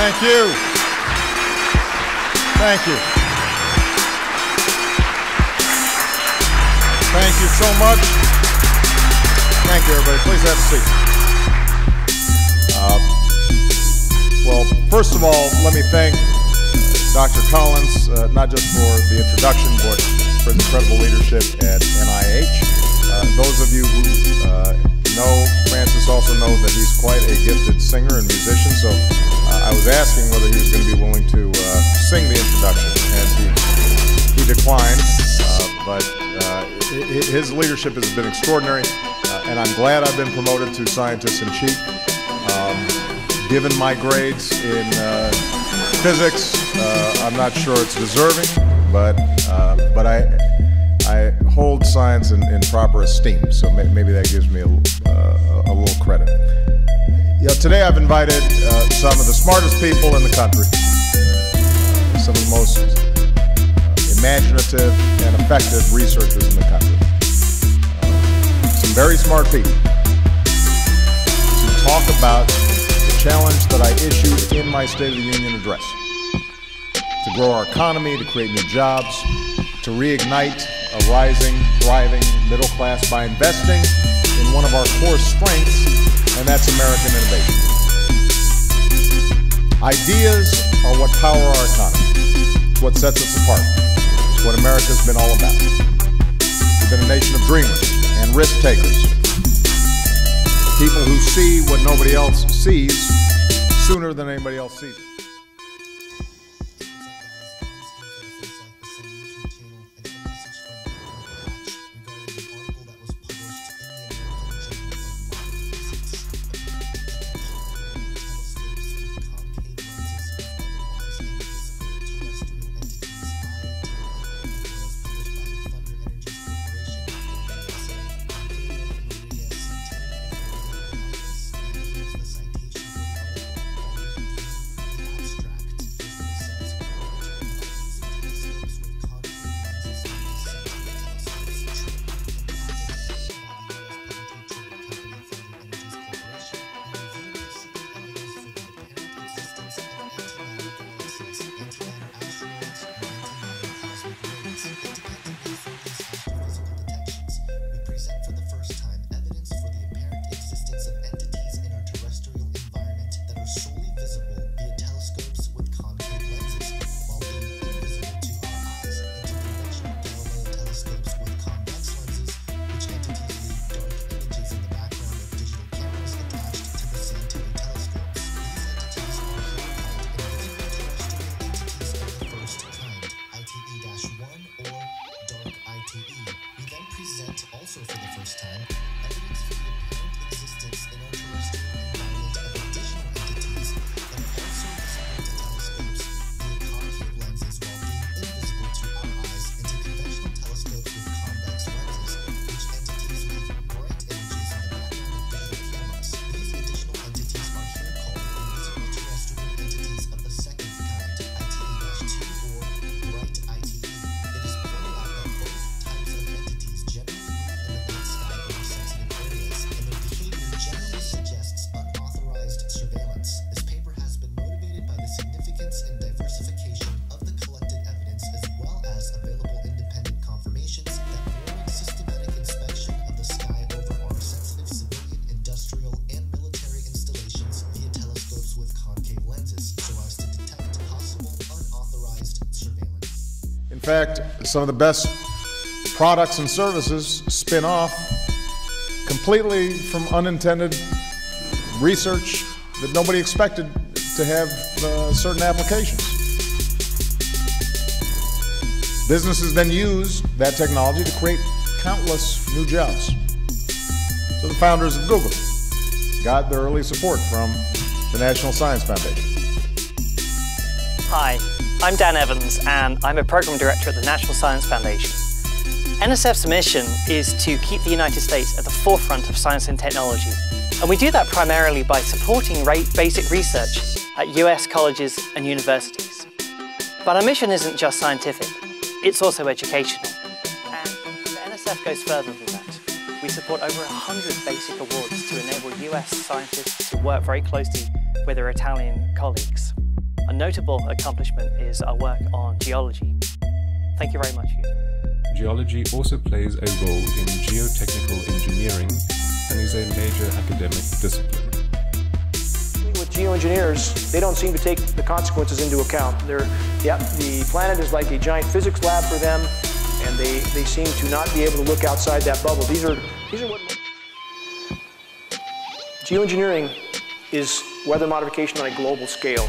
Thank you. Thank you. Thank you so much. Thank you, everybody. Please have a seat. Well, first of all, let me thank Dr. Collins, not just for the introduction, but for his incredible leadership at NIH. Those of you who know Francis also know that he's quite a gifted singer and musician, so I was asking whether he was going to be willing to sing the introduction, and he declined, but his leadership has been extraordinary, and I'm glad I've been promoted to scientist-in-chief. Given my grades in physics, I'm not sure it's deserving, but I hold science in proper esteem, so maybe that gives me a little credit. Today I've invited some of the smartest people in the country, some of the most imaginative and effective researchers in the country, some very smart people, to talk about the challenge that I issued in my State of the Union address, to grow our economy, to create new jobs, to reignite a rising, thriving middle class by investing in one of our core strengths, and that's American innovation. Ideas are what power our economy. It's what sets us apart. It's what America's been all about. We've been a nation of dreamers and risk takers. People who see what nobody else sees sooner than anybody else sees it. In fact, some of the best products and services spin off completely from unintended research that nobody expected to have certain applications. Businesses then use that technology to create countless new jobs. So the founders of Google got their early support from the National Science Foundation. Hi, I'm Dan Evans, and I'm a Program Director at the National Science Foundation. NSF's mission is to keep the United States at the forefront of science and technology, and we do that primarily by supporting basic research at US colleges and universities. But our mission isn't just scientific, it's also educational. And the NSF goes further than that. We support over 100 basic awards to enable US scientists to work very closely with their Italian colleagues. notable accomplishment is our work on geology. Thank you very much. Geology also plays a role in geotechnical engineering and is a major academic discipline. With geoengineers, they don't seem to take the consequences into account. The planet is like a giant physics lab for them, and they seem to not be able to look outside that bubble. These are what geoengineering is weather modification on a global scale.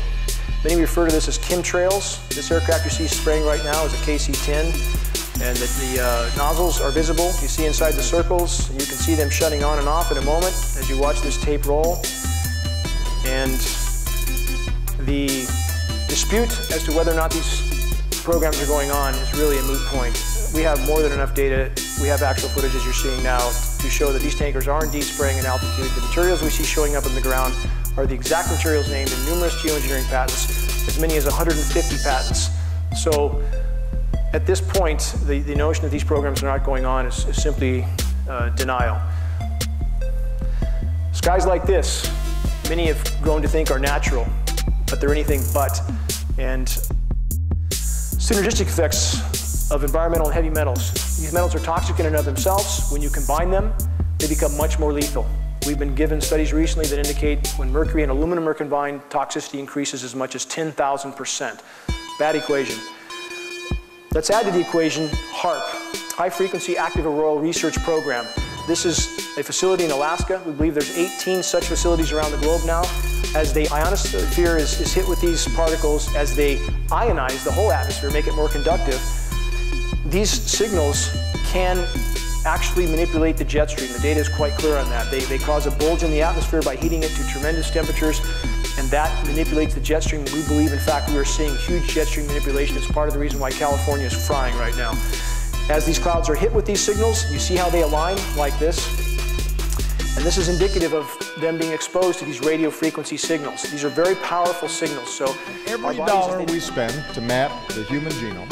Many refer to this as chemtrails. This aircraft you see spraying right now is a KC-10, and the nozzles are visible. You see inside the circles, and you can see them shutting on and off in a moment as you watch this tape roll. And the dispute as to whether or not these programs are going on is really a moot point. We have more than enough data. We have actual footage, as you're seeing now, to show that these tankers are indeed spraying at altitude. The materials we see showing up in the ground are the exact materials named in numerous geoengineering patents, as many as 150 patents. So at this point, the notion that these programs are not going on is simply denial. Skies like this, many have grown to think are natural, but they're anything but. And synergistic effects of environmental and heavy metals. These metals are toxic in and of themselves. When you combine them, they become much more lethal. We've been given studies recently that indicate when mercury and aluminum are combined, toxicity increases as much as 10,000%. Bad equation. Let's add to the equation HAARP, High Frequency Active Auroral Research Program. This is a facility in Alaska. We believe there's 18 such facilities around the globe now. As the ionosphere is hit with these particles, as they ionize the whole atmosphere, make it more conductive, these signals can actually manipulate the jet stream. The data is quite clear on that. They cause a bulge in the atmosphere by heating it to tremendous temperatures, and that manipulates the jet stream. We believe, in fact, we are seeing huge jet stream manipulation. It's part of the reason why California is frying right now. As these clouds are hit with these signals, you see how they align like this. And this is indicative of them being exposed to these radio frequency signals. These are very powerful signals. So every dollar we spend to map the human genome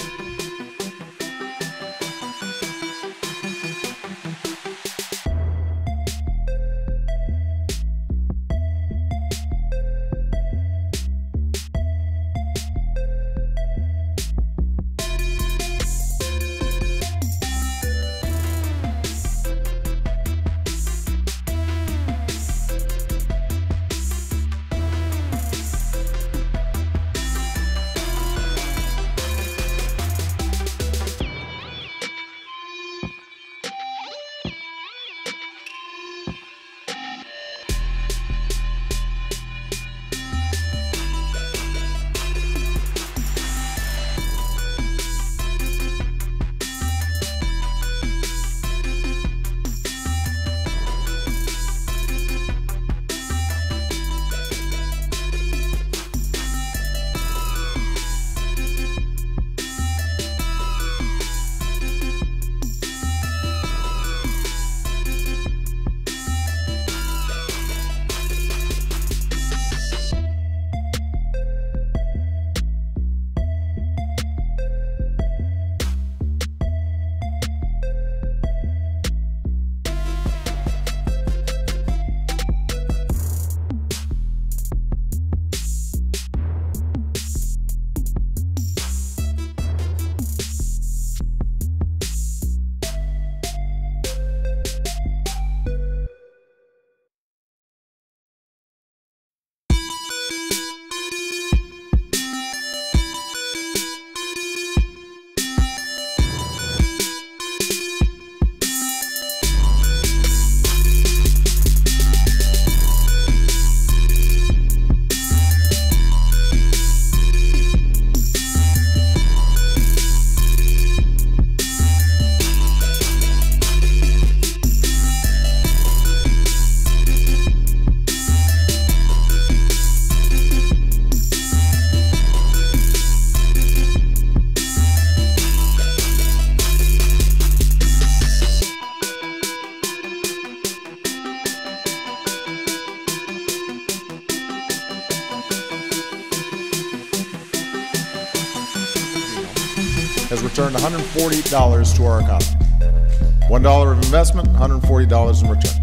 has returned $140 to our economy. $1 of investment, $140 in return.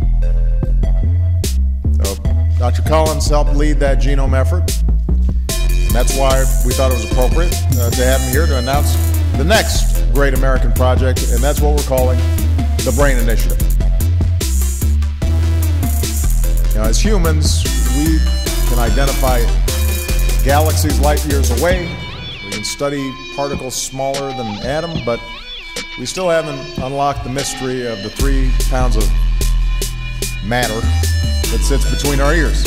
So Dr. Collins helped lead that genome effort. And that's why we thought it was appropriate to have him here to announce the next great American project, and that's what we're calling the Brain Initiative. Now, as humans, we can identify galaxies light years away. We can study particles smaller than an atom, but we still haven't unlocked the mystery of the 3 pounds of matter that sits between our ears.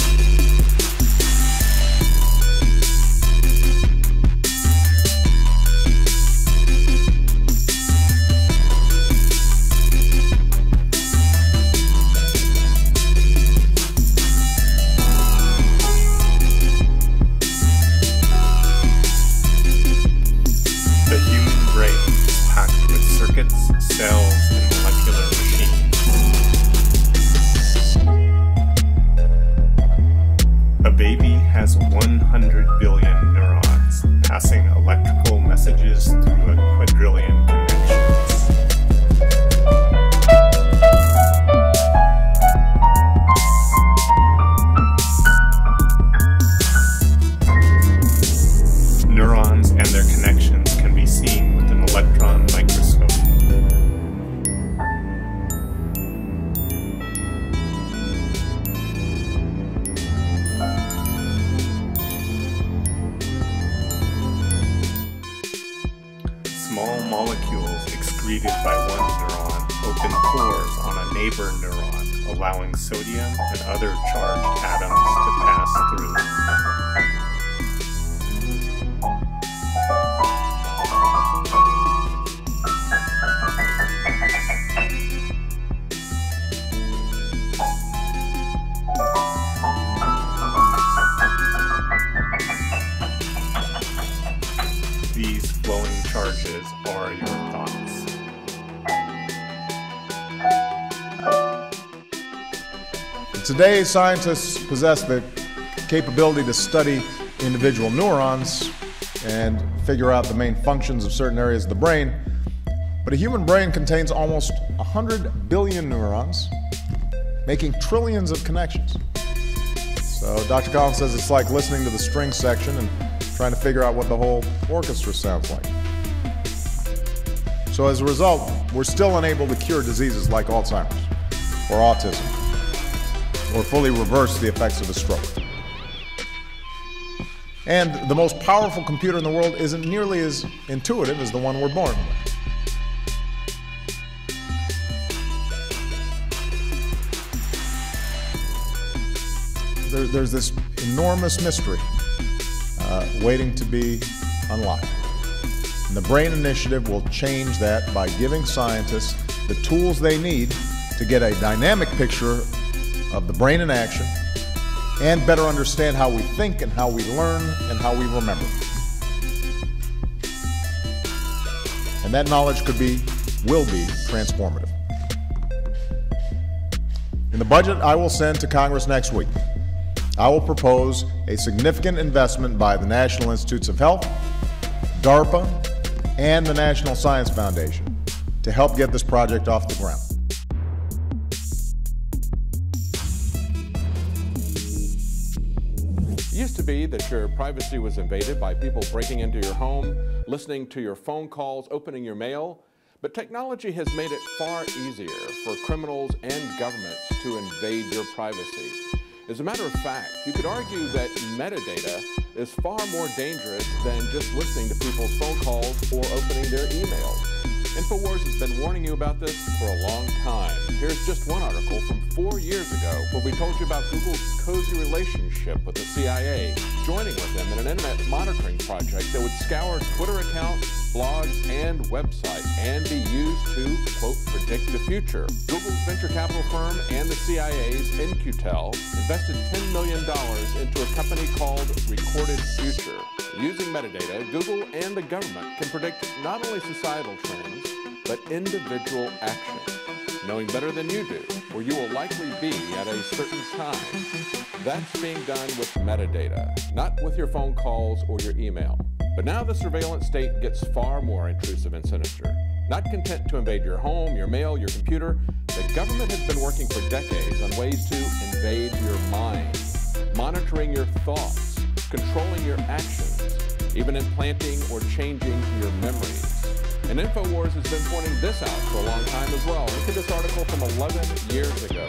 Cells and molecular machines. A baby has 100 billion neurons, passing electrical messages through a quadrillion connections. Neurons and their connections can be seen with an electron microscope. Small molecules excreted by one neuron open pores on a neighbor neuron, allowing sodium and other charged atoms to pass through. These flowing charges are your thoughts. Today, scientists possess the capability to study individual neurons and figure out the main functions of certain areas of the brain. But a human brain contains almost 100 billion neurons, making trillions of connections. So Dr. Collins says it's like listening to the string section and trying to figure out what the whole orchestra sounds like. So as a result, we're still unable to cure diseases like Alzheimer's or autism, or fully reverse the effects of a stroke. And the most powerful computer in the world isn't nearly as intuitive as the one we're born with. There's this enormous mystery waiting to be unlocked. And the Brain Initiative will change that by giving scientists the tools they need to get a dynamic picture of the brain in action and better understand how we think and how we learn and how we remember. And that knowledge will be transformative. In the budget I will send to Congress next week, I will propose a significant investment by the National Institutes of Health, DARPA, and the National Science Foundation to help get this project off the ground. It used to be that your privacy was invaded by people breaking into your home, listening to your phone calls, opening your mail. But technology has made it far easier for criminals and governments to invade your privacy. As a matter of fact, you could argue that metadata is far more dangerous than just listening to people's phone calls or opening their emails. InfoWars has been warning you about this for a long time. Here's just one article from 4 years ago where we told you about Google's cozy relationship with the CIA, joining with them in an internet monitoring project that would scour Twitter accounts, blogs, and websites and be used to, quote, predict the future. Google's venture capital firm and the CIA's In-Q-Tel invested $10 million into a company called Recorded Future. Using metadata, Google and the government can predict not only societal trends, but individual action, knowing better than you do where you will likely be at a certain time. That's being done with metadata, not with your phone calls or your email. But now the surveillance state gets far more intrusive and sinister. Not content to invade your home, your mail, your computer, the government has been working for decades on ways to invade your mind, monitoring your thoughts, controlling your actions, even implanting or changing your memories. And InfoWars has been pointing this out for a long time as well. Look at this article from 11 years ago.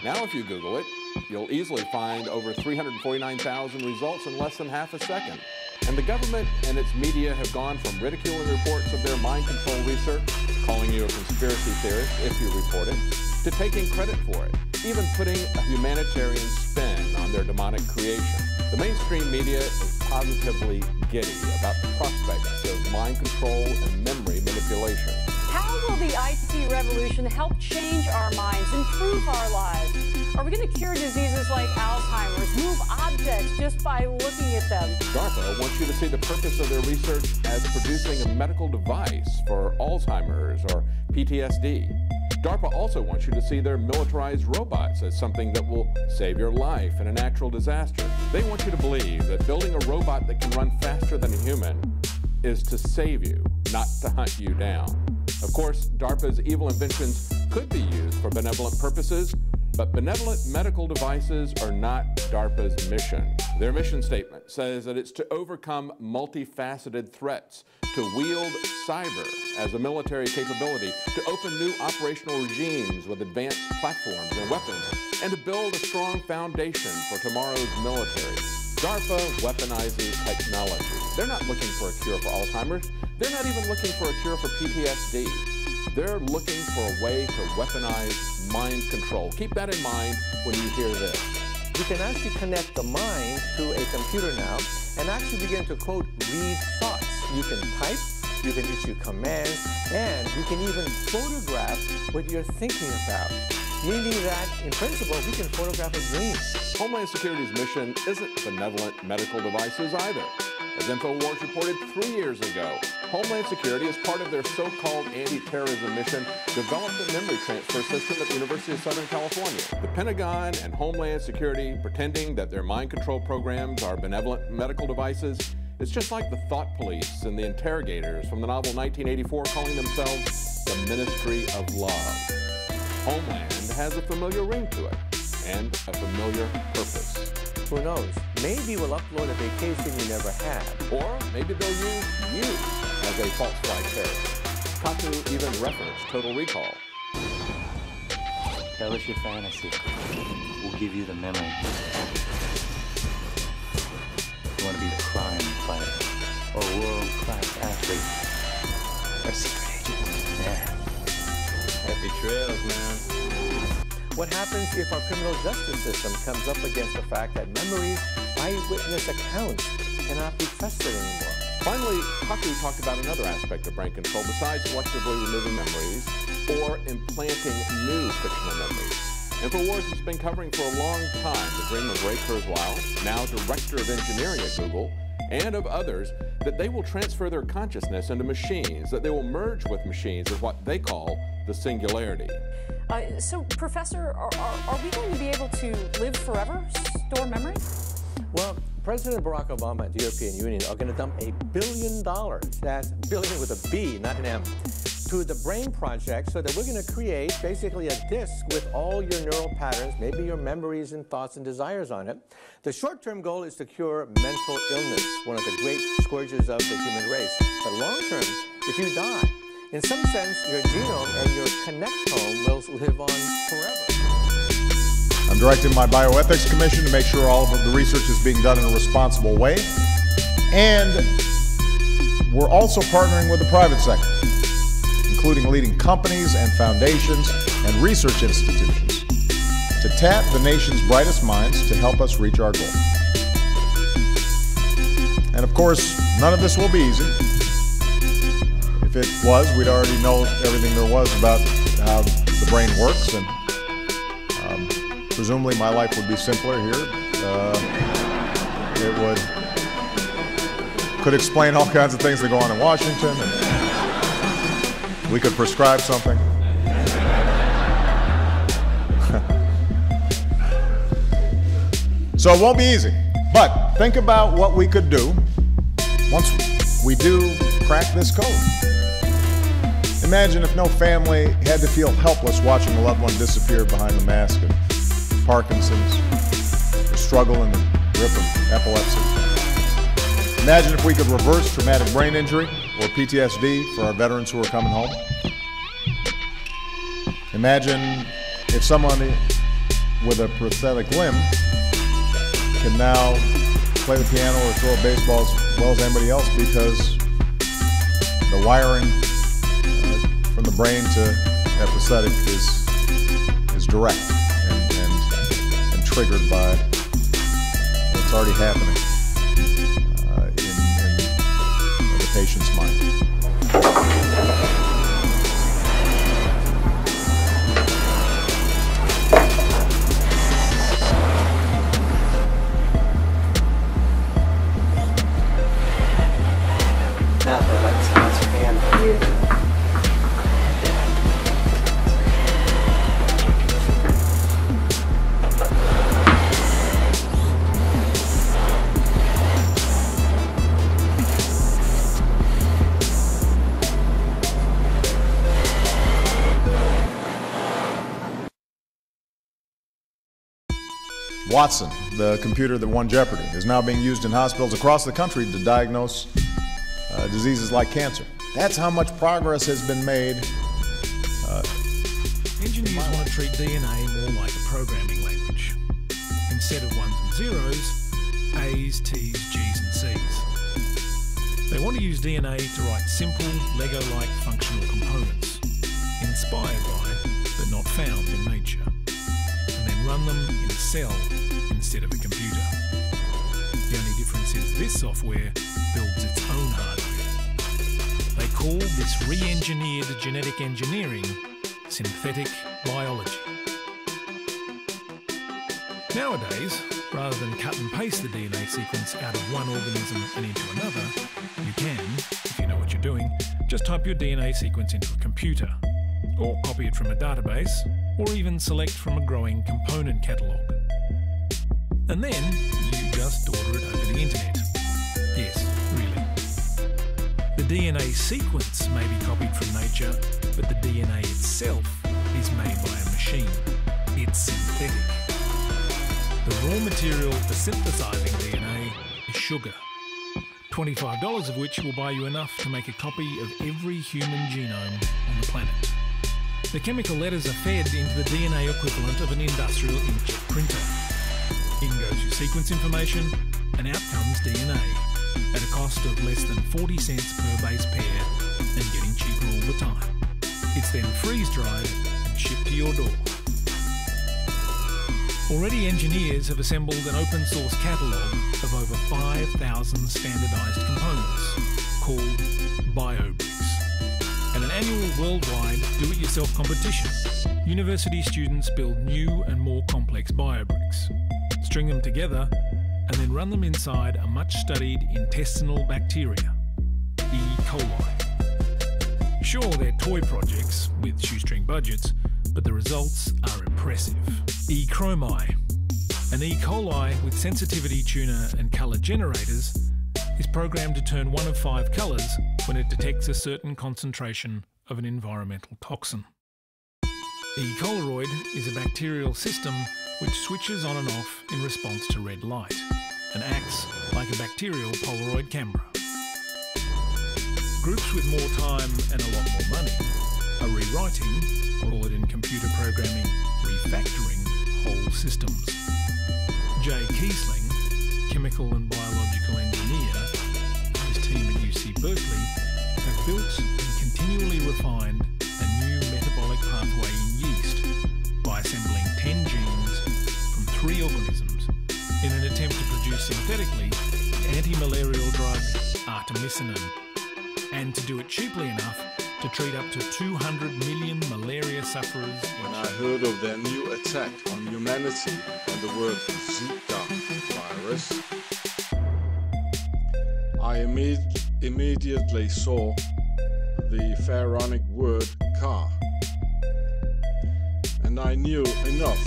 Now if you Google it, you'll easily find over 349,000 results in less than half a second. And the government and its media have gone from ridiculing reports of their mind control research, calling you a conspiracy theorist if you report it, to taking credit for it, even putting a humanitarian spin on their demonic creation. The mainstream media is positively giddy about the prospects of mind control and memory manipulation. How will the IT revolution help change our minds, improve our lives? Are we going to cure diseases like Alzheimer's, move objects just by looking at them? DARPA wants you to see the purpose of their research as producing a medical device for Alzheimer's or PTSD. DARPA also wants you to see their militarized robots as something that will save your life in a natural disaster. They want you to believe that building a robot that can run faster than a human is to save you, not to hunt you down. Of course, DARPA's evil inventions could be used for benevolent purposes, but benevolent medical devices are not DARPA's mission. Their mission statement says that it's to overcome multifaceted threats, to wield cyber as a military capability, to open new operational regimes with advanced platforms and weapons, and to build a strong foundation for tomorrow's military. DARPA weaponizes technology. They're not looking for a cure for Alzheimer's. They're not even looking for a cure for PTSD. They're looking for a way to weaponize mind control. Keep that in mind when you hear this. You can actually connect the mind to a computer now and actually begin to, quote, read thoughts. You can type, you can issue commands, and you can even photograph what you're thinking about. Meaning that, in principle, we can photograph a dream. Homeland Security's mission isn't benevolent medical devices either. As InfoWars reported 3 years ago, Homeland Security, as part of their so-called anti-terrorism mission, developed a memory transfer system at the University of Southern California. The Pentagon and Homeland Security pretending that their mind control programs are benevolent medical devices, it's just like the thought police and the interrogators from the novel 1984 calling themselves the Ministry of Love. Homeland has a familiar ring to it and a familiar purpose. Who knows? Maybe we'll upload a vacation you never had. Or maybe they'll use you as a false flag terrorist. Kaku even referenced Total Recall. Tell us your fantasy. We'll give you the memory. You want to be a crime fighter or a world-class athlete or a secret agent? Yeah. Happy trails, man. What happens if our criminal justice system comes up against the fact that memories, eyewitness accounts, cannot be trusted anymore? Finally, Kaku talked about another aspect of brain control besides selectively removing memories or implanting new fictional memories. InfoWars has been covering for a long time the dream of Ray Kurzweil, now Director of Engineering at Google, and of others, that they will transfer their consciousness into machines, that they will merge with machines of what they call the singularity. So, Professor, are we going to be able to live forever, store memory? Well, President Barack Obama and the European Union are going to dump $1 billion, that's billion with a B, not an M, to the Brain Project so that we're going to create basically a disk with all your neural patterns, maybe your memories and thoughts and desires on it. The short-term goal is to cure mental illness, one of the great scourges of the human race. But long-term, if you die, in some sense, your genome and your connectome will live on forever. I'm directing my bioethics commission to make sure all of the research is being done in a responsible way. And we're also partnering with the private sector, including leading companies and foundations and research institutions, to tap the nation's brightest minds to help us reach our goal. And of course, none of this will be easy. If it was, we'd already know everything there was about how the brain works, and presumably my life would be simpler here. It could explain all kinds of things that go on in Washington, and we could prescribe something. So it won't be easy, but think about what we could do once we do crack this code. Imagine if no family had to feel helpless watching a loved one disappear behind the mask of Parkinson's, or struggle in the grip of epilepsy. Imagine if we could reverse traumatic brain injury or PTSD for our veterans who are coming home. Imagine if someone with a prosthetic limb can now play the piano or throw a baseball as well as anybody else because the wiring from the brain to that prosthetic is direct and triggered by what's already happening in the patient's mind. Watson, the computer that won Jeopardy, is now being used in hospitals across the country to diagnose diseases like cancer. That's how much progress has been made. Engineers want to treat DNA more like a programming language. Instead of ones and zeros, A's, T's, G's and C's. They want to use DNA to write simple, Lego-like functional components, inspired by, but not found in nature, and then run them in a cell instead of a computer. The only difference is this software builds its own hardware. They call this re-engineered genetic engineering synthetic biology. Nowadays, rather than cut and paste the DNA sequence out of one organism and into another, you can, if you know what you're doing, just type your DNA sequence into a computer, or copy it from a database, or even select from a growing component catalogue. And then you just order it over the internet. Yes, really. The DNA sequence may be copied from nature, but the DNA itself is made by a machine. It's synthetic. The raw material for synthesizing DNA is sugar, $25 of which will buy you enough to make a copy of every human genome on the planet. The chemical letters are fed into the DNA equivalent of an industrial inkjet printer. In goes your sequence information, and out comes DNA, at a cost of less than 40 cents per base pair, and getting cheaper all the time. It's then freeze-dried and shipped to your door. Already engineers have assembled an open-source catalogue of over 5,000 standardised components, called BioBricks. At an annual worldwide do-it-yourself competition, university students build new and more complex BioBricks, string them together, and then run them inside a much-studied intestinal bacteria, E. coli. Sure, they're toy projects with shoestring budgets, but the results are impressive. E. chromi, an E. coli with sensitivity tuner and colour generators, is programmed to turn one of 5 colours when it detects a certain concentration of an environmental toxin. E. coloid is a bacterial system which switches on and off in response to red light and acts like a bacterial Polaroid camera. Groups with more time and a lot more money are rewriting, call it in computer programming, refactoring whole systems. Jay Kiesling, chemical and biological engineer, and his team at UC Berkeley have built and continually refined a new metabolic pathway in yeast by assembling 10 genes from 3 organisms in an attempt to produce synthetically the anti-malarial drug artemisinin, and to do it cheaply enough to treat up to 200 million malaria sufferers. When I heard of their new attack on humanity and the word Zika virus, I immediately saw the pharaonic word Ka, and I knew enough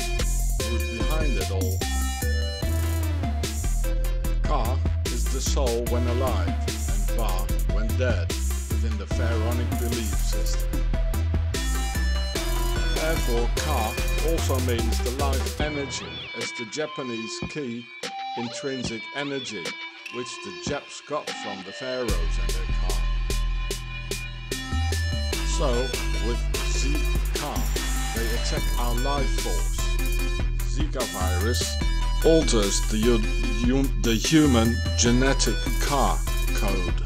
was behind it all. Ka is the soul when alive, and Ba when dead, within the pharaonic belief system. Therefore, Ka also means the life energy, as the Japanese ki, intrinsic energy, which the Japs got from the pharaohs and their Ka. So, with Zika, they attack our life force. Zika virus alters the human genetic Ka code.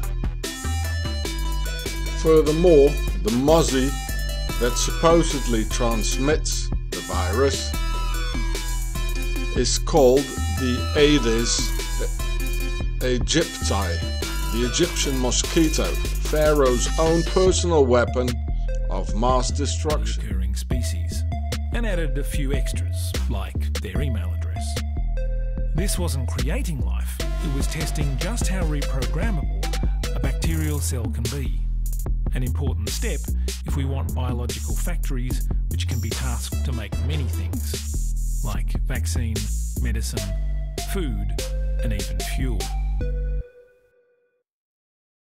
Furthermore, the mozzie that supposedly transmits the virus is called the Aedes aegypti, the Egyptian mosquito, Pharaoh's own personal weapon of mass destruction. Occurring species, and added a few extras, like their email address. This wasn't creating life, it was testing just how reprogrammable a bacterial cell can be. An important step if we want biological factories which can be tasked to make many things, like vaccine, medicine, food, and even fuel.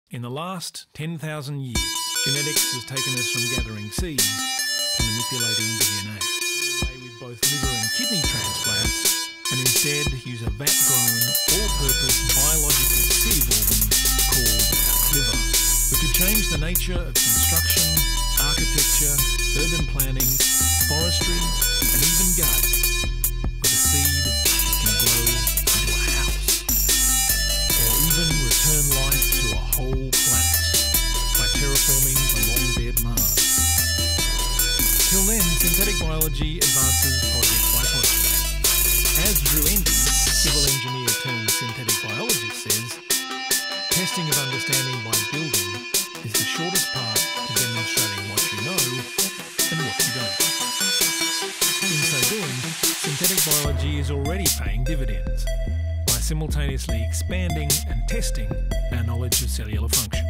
In the last 10,000 years, genetics has taken us from gathering seeds to manipulating DNA. With both liver and kidney transplants, and instead use a vat-grown, all-purpose biological seed organ called liver, which could change the nature of construction, architecture, urban planning, forestry, and even gardening. With a seed that can grow into a house, or even return life to a whole planet by terraforming the long-dead Mars. Till then, synthetic biology advances project by project. As Drew Endy, civil engineer turned synthetic biologist, says, testing of understanding by building is the shortest path to demonstrating what you know and what you don't. In so doing, synthetic biology is already paying dividends by simultaneously expanding and testing our knowledge of cellular function.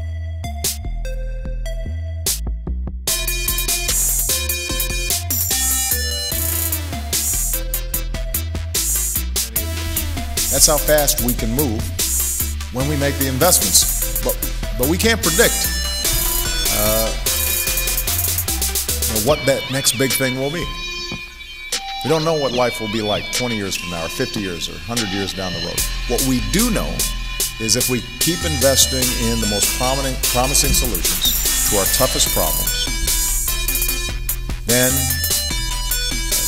That's how fast we can move when we make the investments. But we can't predict what that next big thing will be. We don't know what life will be like 20 years from now, or 50 years, or 100 years down the road. What we do know is if we keep investing in the most promising solutions to our toughest problems, then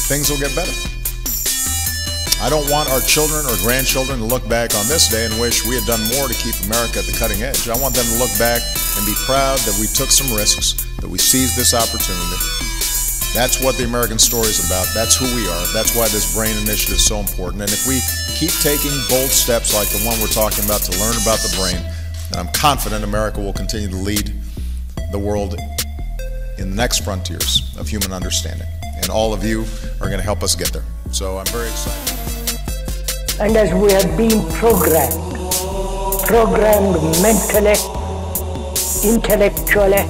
things will get better. I don't want our children or grandchildren to look back on this day and wish we had done more to keep America at the cutting edge. I want them to look back and be proud that we took some risks, that we seized this opportunity. That's what the American story is about. That's who we are. That's why this BRAIN initiative is so important. And if we keep taking bold steps like the one we're talking about to learn about the brain, then I'm confident America will continue to lead the world in the next frontiers of human understanding. And all of you are going to help us get there. So I'm very excited. And as we have been programmed mentally, intellectually,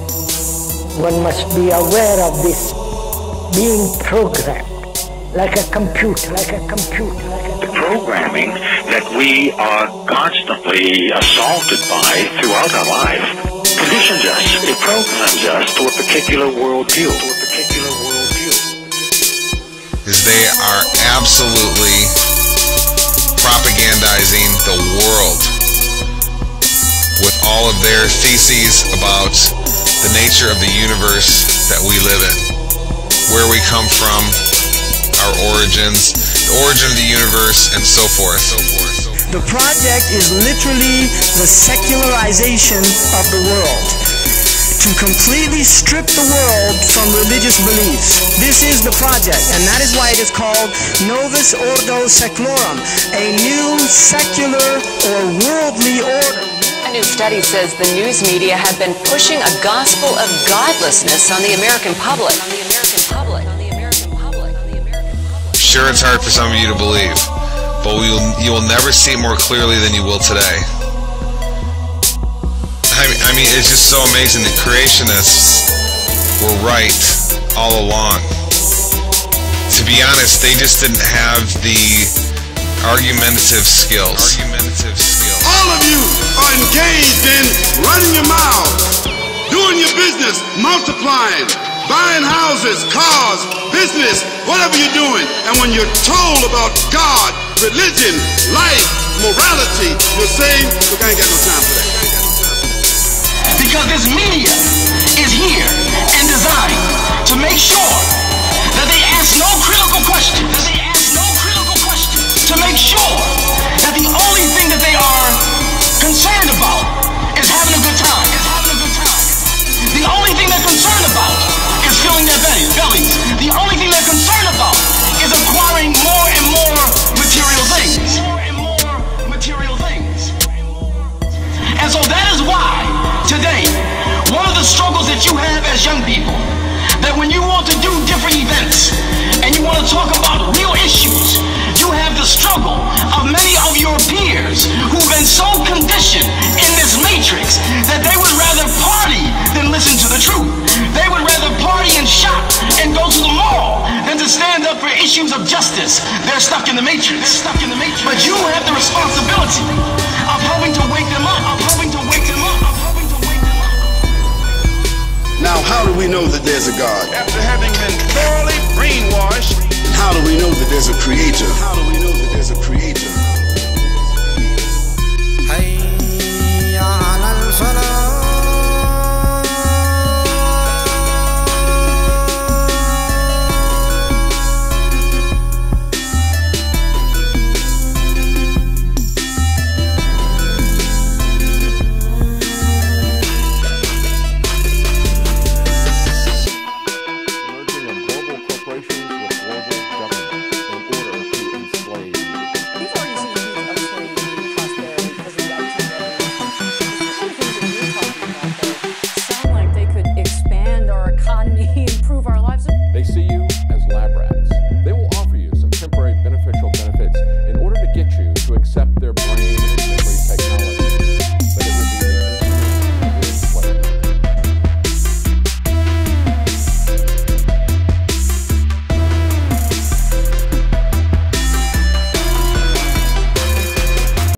one must be aware of this being programmed like a computer. The programming that we are constantly assaulted by throughout our life conditions us, it programs us to a particular worldview. Is they are absolutely propagandizing the world with all of their theses about the nature of the universe that we live in, where we come from, our origins, the origin of the universe, and so forth. The project is literally the secularization of the world, to completely strip the world from religious beliefs. This is the project, and that is why it is called Novus Ordo Seclorum, a new secular or worldly order. A new study says the news media have been pushing a gospel of godlessness on the American public. Sure, it's hard for some of you to believe, but you will never see it more clearly than you will today. I mean, it's just so amazing that creationists were right all along. To be honest, they just didn't have the argumentative skills. All of you are engaged in running your mouth, doing your business, multiplying, buying houses, cars, business, whatever you're doing. And when you're told about God, religion, life, morality, you're saying, look, I ain't got no time for that. Because this media is here and designed to make sure that they ask no critical questions, to make sure that the only thing that they are concerned about is having a good time. The only thing they're concerned about is filling their bellies. The only thing they're concerned about is acquiring more and more material things. And so that is why today, one of the struggles that you have as young people, that when you want to do different events and you want to talk about real issues, you have the struggle of many of your peers who've been so conditioned in this matrix that they would rather party than listen to the truth. They would rather party and shop and go to the mall than to stand up for issues of justice. They're stuck in the matrix. But you have the responsibility of helping to wake them up, Now, how do we know that there's a God? After having been thoroughly brainwashed. How do we know that there's a creator? How do we know that there's a creator?